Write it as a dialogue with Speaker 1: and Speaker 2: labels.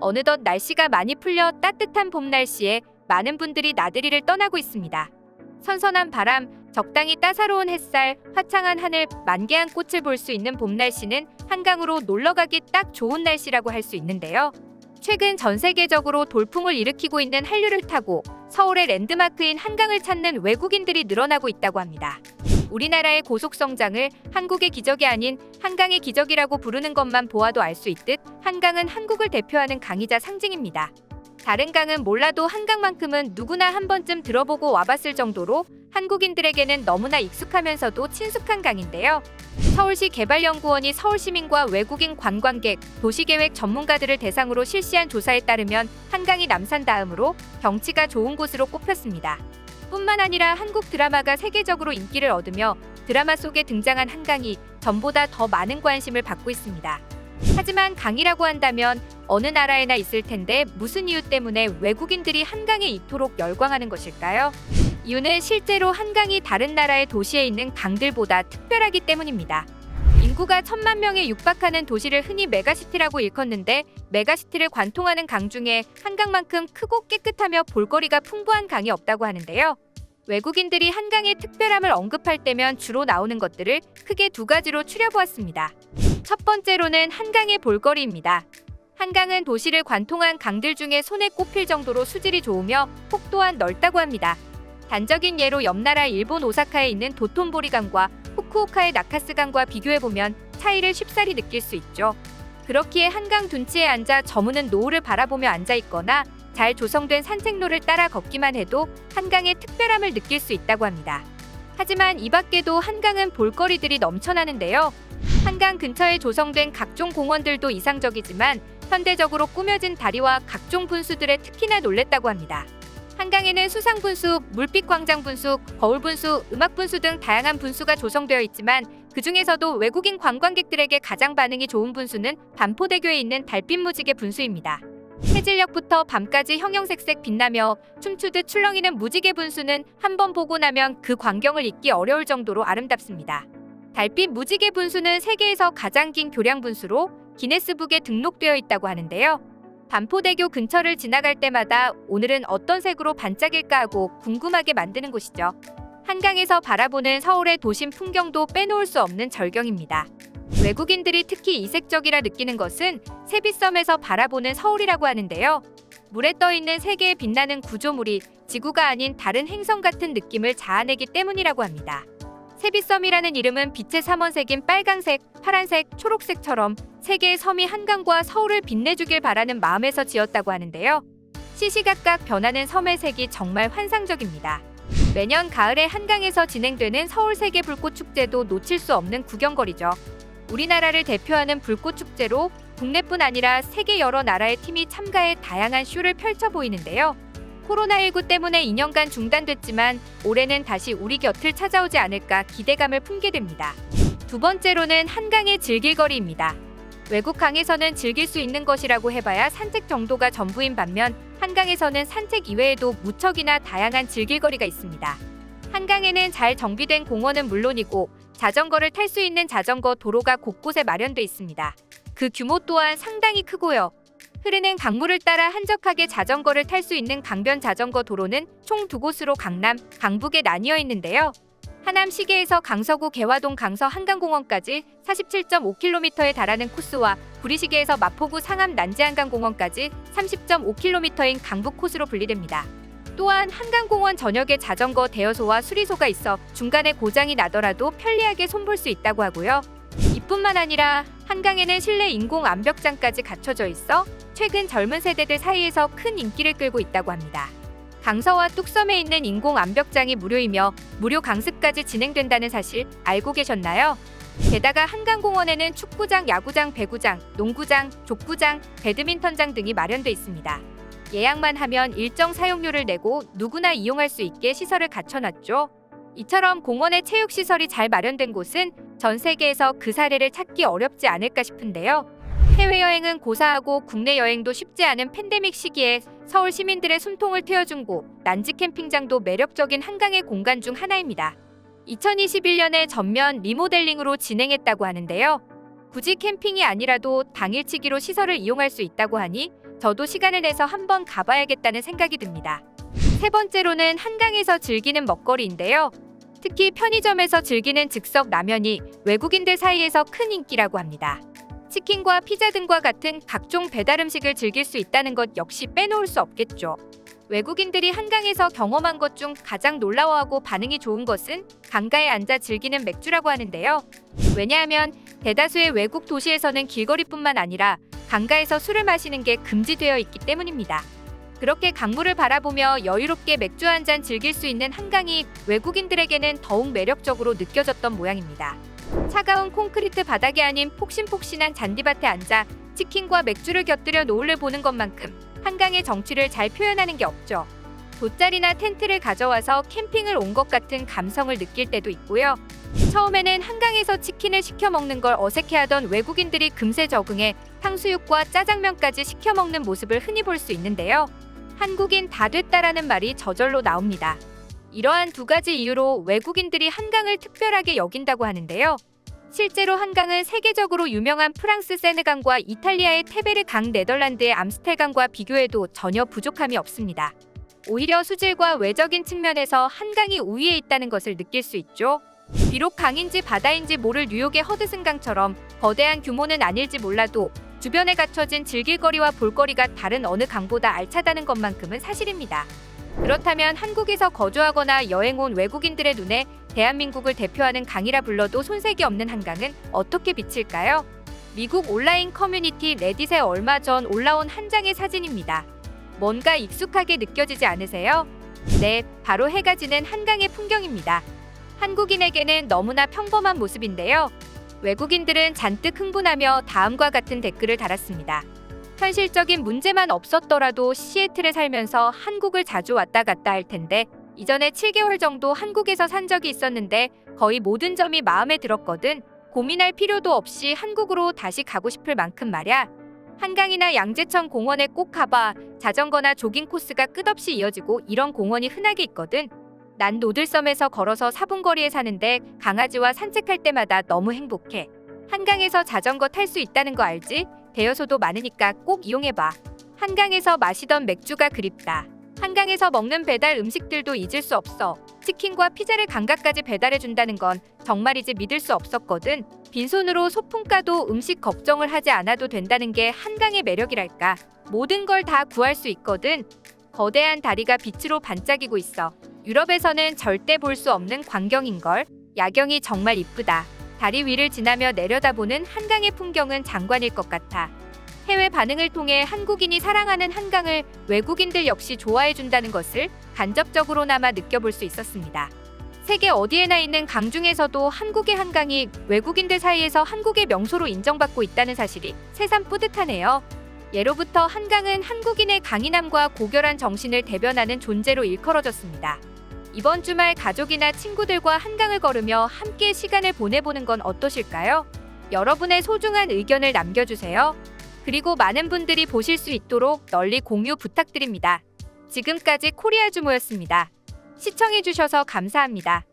Speaker 1: 어느덧 날씨가 많이 풀려 따뜻한 봄 날씨에 많은 분들이 나들이를 떠나고 있습니다. 선선한 바람, 적당히 따사로운 햇살, 화창한 하늘, 만개한 꽃을 볼 수 있는 봄 날씨는 한강으로 놀러가기 딱 좋은 날씨라고 할 수 있는데요. 최근 전 세계적으로 돌풍을 일으키고 있는 한류를 타고 서울의 랜드마크인 한강을 찾는 외국인들이 늘어나고 있다고 합니다. 우리나라의 고속성장을 한국의 기적이 아닌 한강의 기적이라고 부르는 것만 보아도 알 수 있듯 한강은 한국을 대표하는 강이자 상징입니다. 다른 강은 몰라도 한강만큼은 누구나 한 번쯤 들어보고 와봤을 정도로 한국인들에게는 너무나 익숙하면서도 친숙한 강인데요. 서울시 개발연구원이 서울시민과 외국인 관광객, 도시계획 전문가들을 대상으로 실시한 조사에 따르면 한강이 남산 다음으로 경치가 좋은 곳으로 꼽혔습니다. 뿐만 아니라 한국 드라마가 세계적으로 인기를 얻으며 드라마 속에 등장한 한강이 전보다 더 많은 관심을 받고 있습니다. 하지만 강이라고 한다면 어느 나라에나 있을 텐데 무슨 이유 때문에 외국인들이 한강에 이토록 열광하는 것일까요? 이유는 실제로 한강이 다른 나라의 도시에 있는 강들보다 특별하기 때문입니다. 인구가 1,000만 명에 육박하는 도시를 흔히 메가시티라고 일컫는데 메가시티를 관통하는 강 중에 한강만큼 크고 깨끗하며 볼거리가 풍부한 강이 없다고 하는데요. 외국인들이 한강의 특별함을 언급할 때면 주로 나오는 것들을 크게 두 가지로 추려보았습니다. 첫 번째로는 한강의 볼거리입니다. 한강은 도시를 관통한 강들 중에 손에 꼽힐 정도로 수질이 좋으며 폭 또한 넓다고 합니다. 단적인 예로 옆나라 일본 오사카에 있는 도톤보리강과 후쿠오카의 나카스강과 비교해보면 차이를 쉽사리 느낄 수 있죠. 그렇기에 한강 둔치에 앉아 저무는 노을을 바라보며 앉아있거나 잘 조성된 산책로를 따라 걷기만 해도 한강의 특별함을 느낄 수 있다고 합니다. 하지만 이 밖에도 한강은 볼거리들이 넘쳐나는데요. 한강 근처에 조성된 각종 공원들도 이상적이지만 현대적으로 꾸며진 다리와 각종 분수들에 특히나 놀랬다고 합니다. 한강에는 수상분수, 물빛광장분수, 거울분수, 음악분수 등 다양한 분수가 조성되어 있지만 그 중에서도 외국인 관광객들에게 가장 반응이 좋은 분수는 반포대교에 있는 달빛 무지개 분수입니다. 해질녘부터 밤까지 형형색색 빛나며 춤추듯 출렁이는 무지개 분수는 한 번 보고 나면 그 광경을 잊기 어려울 정도로 아름답습니다. 달빛 무지개 분수는 세계에서 가장 긴 교량 분수로 기네스북에 등록되어 있다고 하는데요. 반포대교 근처를 지나갈 때마다 오늘은 어떤 색으로 반짝일까 하고 궁금하게 만드는 곳이죠. 한강에서 바라보는 서울의 도심 풍경도 빼놓을 수 없는 절경입니다. 외국인들이 특히 이색적이라 느끼는 것은 세빛섬에서 바라보는 서울이라고 하는데요. 물에 떠있는 세 개의 빛나는 구조물이 지구가 아닌 다른 행성 같은 느낌을 자아내기 때문이라고 합니다. 세빛섬이라는 이름은 빛의 삼원색인 빨간색, 파란색, 초록색처럼 세 개의 섬이 한강과 서울을 빛내주길 바라는 마음에서 지었다고 하는데요. 시시각각 변하는 섬의 색이 정말 환상적입니다. 매년 가을에 한강에서 진행되는 서울 세계 불꽃 축제도 놓칠 수 없는 구경거리죠. 우리나라를 대표하는 불꽃 축제로 국내뿐 아니라 세계 여러 나라의 팀이 참가해 다양한 쇼를 펼쳐 보이는데요. 코로나19 때문에 2년간 중단됐지만 올해는 다시 우리 곁을 찾아오지 않을까 기대감을 품게 됩니다. 두 번째로는 한강의 즐길거리입니다. 외국 강에서는 즐길 수 있는 것이라고 해봐야 산책 정도가 전부인 반면 한강에서는 산책 이외에도 무척이나 다양한 즐길거리가 있습니다. 한강에는 잘 정비된 공원은 물론이고 자전거를 탈 수 있는 자전거 도로가 곳곳에 마련돼 있습니다. 그 규모 또한 상당히 크고요. 흐르는 강물을 따라 한적하게 자전거를 탈 수 있는 강변 자전거 도로는 총 두 곳으로 강남, 강북에 나뉘어 있는데요. 하남 시계에서 강서구 개화동 강서 한강공원까지 47.5km에 달하는 코스와 구리시계에서 마포구 상암 난지한강공원까지 30.5km인 강북 코스로 분리됩니다. 또한 한강공원 전역에 자전거 대여소와 수리소가 있어 중간에 고장이 나더라도 편리하게 손볼 수 있다고 하고요. 이뿐만 아니라 한강에는 실내 인공 암벽장까지 갖춰져 있어 최근 젊은 세대들 사이에서 큰 인기를 끌고 있다고 합니다. 강서와 뚝섬에 있는 인공 암벽장이 무료이며 무료 강습까지 진행된다는 사실 알고 계셨나요? 게다가 한강공원에는 축구장, 야구장, 배구장, 농구장, 족구장, 배드민턴장 등이 마련돼 있습니다. 예약만 하면 일정 사용료를 내고 누구나 이용할 수 있게 시설을 갖춰놨죠. 이처럼 공원의 체육시설이 잘 마련된 곳은 전 세계에서 그 사례를 찾기 어렵지 않을까 싶은데요. 해외여행은 고사하고 국내 여행도 쉽지 않은 팬데믹 시기에 서울 시민들의 숨통을 트여준 곳, 난지 캠핑장도 매력적인 한강의 공간 중 하나입니다. 2021년에 전면 리모델링으로 진행했다고 하는데요. 굳이 캠핑이 아니라도 당일치기로 시설을 이용할 수 있다고 하니 저도 시간을 내서 한번 가봐야겠다는 생각이 듭니다. 세 번째로는 한강에서 즐기는 먹거리인데요. 특히 편의점에서 즐기는 즉석 라면이 외국인들 사이에서 큰 인기라고 합니다. 치킨과 피자 등과 같은 각종 배달 음식을 즐길 수 있다는 것 역시 빼놓을 수 없겠죠. 외국인들이 한강에서 경험한 것 중 가장 놀라워하고 반응이 좋은 것은 강가에 앉아 즐기는 맥주라고 하는데요. 왜냐하면 대다수의 외국 도시에서는 길거리뿐만 아니라 강가에서 술을 마시는 게 금지되어 있기 때문입니다. 그렇게 강물을 바라보며 여유롭게 맥주 한 잔 즐길 수 있는 한강이 외국인들에게는 더욱 매력적으로 느껴졌던 모양입니다. 차가운 콘크리트 바닥이 아닌 폭신폭신한 잔디밭에 앉아 치킨과 맥주를 곁들여 노을을 보는 것만큼 한강의 정취를 잘 표현하는 게 없죠. 돗자리나 텐트를 가져와서 캠핑을 온 것 같은 감성을 느낄 때도 있고요. 처음에는 한강에서 치킨을 시켜 먹는 걸 어색해하던 외국인들이 금세 적응해 탕수육과 짜장면까지 시켜 먹는 모습을 흔히 볼 수 있는데요. 한국인 다 됐다라는 말이 저절로 나옵니다. 이러한 두 가지 이유로 외국인들이 한강을 특별하게 여긴다고 하는데요. 실제로 한강은 세계적으로 유명한 프랑스 세느강과 이탈리아의 테베르 강, 네덜란드의 암스텔강과 비교해도 전혀 부족함이 없습니다. 오히려 수질과 외적인 측면에서 한강이 우위에 있다는 것을 느낄 수 있죠. 비록 강인지 바다인지 모를 뉴욕의 허드슨강처럼 거대한 규모는 아닐지 몰라도 주변에 갖춰진 즐길거리와 볼거리가 다른 어느 강보다 알차다는 것만큼은 사실입니다. 그렇다면 한국에서 거주하거나 여행 온 외국인들의 눈에 대한민국을 대표하는 강이라 불러도 손색이 없는 한강은 어떻게 비칠까요? 미국 온라인 커뮤니티 레딧에 얼마 전 올라온 한 장의 사진입니다. 뭔가 익숙하게 느껴지지 않으세요? 네, 바로 해가 지는 한강의 풍경입니다. 한국인에게는 너무나 평범한 모습인데요. 외국인들은 잔뜩 흥분하며 다음과 같은 댓글을 달았습니다. 현실적인 문제만 없었더라도 시애틀에 살면서 한국을 자주 왔다 갔다 할 텐데 이전에 7개월 정도 한국에서 산 적이 있었는데 거의 모든 점이 마음에 들었거든. 고민할 필요도 없이 한국으로 다시 가고 싶을 만큼 말야. 한강이나 양재천 공원에 꼭 가봐. 자전거나 조깅 코스가 끝없이 이어지고 이런 공원이 흔하게 있거든. 난 노들섬에서 걸어서 4분 거리에 사는데 강아지와 산책할 때마다 너무 행복해. 한강에서 자전거 탈 수 있다는 거 알지? 대여소도 많으니까 꼭 이용해봐. 한강에서 마시던 맥주가 그립다. 한강에서 먹는 배달 음식들도 잊을 수 없어. 치킨과 피자를 강가까지 배달해준다는 건 정말이지 믿을 수 없었거든. 빈손으로 소풍 가도 음식 걱정을 하지 않아도 된다는 게 한강의 매력이랄까. 모든 걸 다 구할 수 있거든. 거대한 다리가 빛으로 반짝이고 있어. 유럽에서는 절대 볼 수 없는 광경인걸. 야경이 정말 이쁘다. 다리 위를 지나며 내려다보는 한강의 풍경은 장관일 것 같아. 해외 반응을 통해 한국인이 사랑하는 한강을 외국인들 역시 좋아해준다는 것을 간접적으로나마 느껴볼 수 있었습니다. 세계 어디에나 있는 강 중에서도 한국의 한강이 외국인들 사이에서 한국의 명소로 인정받고 있다는 사실이 새삼 뿌듯하네요. 예로부터 한강은 한국인의 강인함과 고결한 정신을 대변하는 존재로 일컬어졌습니다. 이번 주말 가족이나 친구들과 한강을 걸으며 함께 시간을 보내보는 건 어떠실까요? 여러분의 소중한 의견을 남겨주세요. 그리고 많은 분들이 보실 수 있도록 널리 공유 부탁드립니다. 지금까지 코리아주모였습니다. 시청해주셔서 감사합니다.